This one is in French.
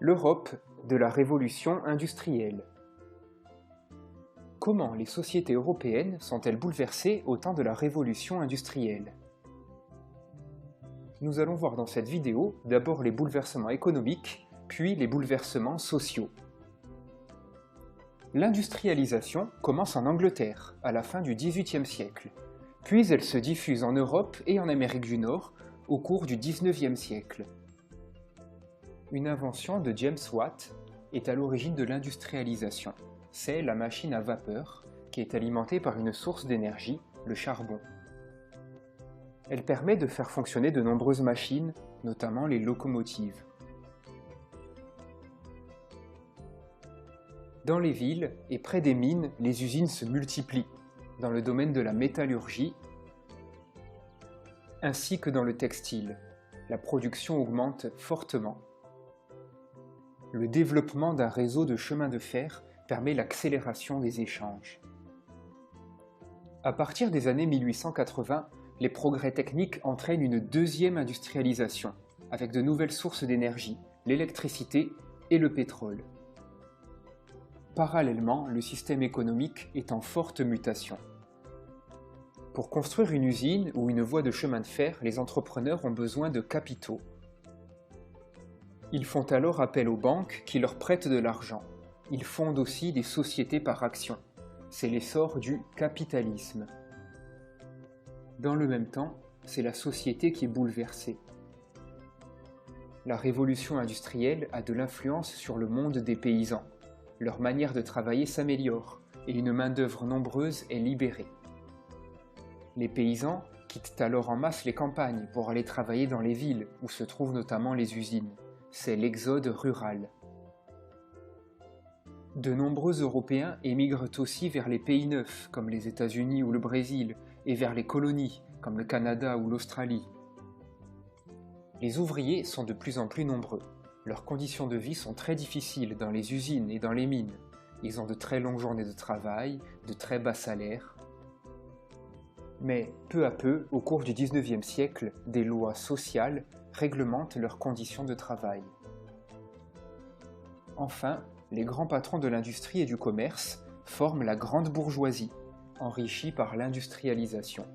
L'Europe de la révolution industrielle. Comment les sociétés européennes sont-elles bouleversées au temps de la révolution industrielle? Nous allons voir dans cette vidéo d'abord les bouleversements économiques, puis les bouleversements sociaux. L'industrialisation commence en Angleterre, à la fin du XVIIIe siècle, puis elle se diffuse en Europe et en Amérique du Nord au cours du XIXe siècle. Une invention de James Watt est à l'origine de l'industrialisation. C'est la machine à vapeur qui est alimentée par une source d'énergie, le charbon. Elle permet de faire fonctionner de nombreuses machines, notamment les locomotives. Dans les villes et près des mines, les usines se multiplient, dans le domaine de la métallurgie, ainsi que dans le textile. La production augmente fortement. Le développement d'un réseau de chemins de fer permet l'accélération des échanges. À partir des années 1880, les progrès techniques entraînent une deuxième industrialisation, avec de nouvelles sources d'énergie, l'électricité et le pétrole. Parallèlement, le système économique est en forte mutation. Pour construire une usine ou une voie de chemin de fer, les entrepreneurs ont besoin de capitaux. Ils font alors appel aux banques qui leur prêtent de l'argent. Ils fondent aussi des sociétés par actions. C'est l'essor du capitalisme. Dans le même temps, c'est la société qui est bouleversée. La révolution industrielle a de l'influence sur le monde des paysans. Leur manière de travailler s'améliore et une main-d'œuvre nombreuse est libérée. Les paysans quittent alors en masse les campagnes pour aller travailler dans les villes où se trouvent notamment les usines. C'est l'exode rural. De nombreux Européens émigrent aussi vers les pays neufs, comme les États-Unis ou le Brésil, et vers les colonies, comme le Canada ou l'Australie. Les ouvriers sont de plus en plus nombreux. Leurs conditions de vie sont très difficiles dans les usines et dans les mines. Ils ont de très longues journées de travail, de très bas salaires. Mais peu à peu, au cours du XIXe siècle, des lois sociales réglementent leurs conditions de travail. Enfin, les grands patrons de l'industrie et du commerce forment la grande bourgeoisie, enrichie par l'industrialisation.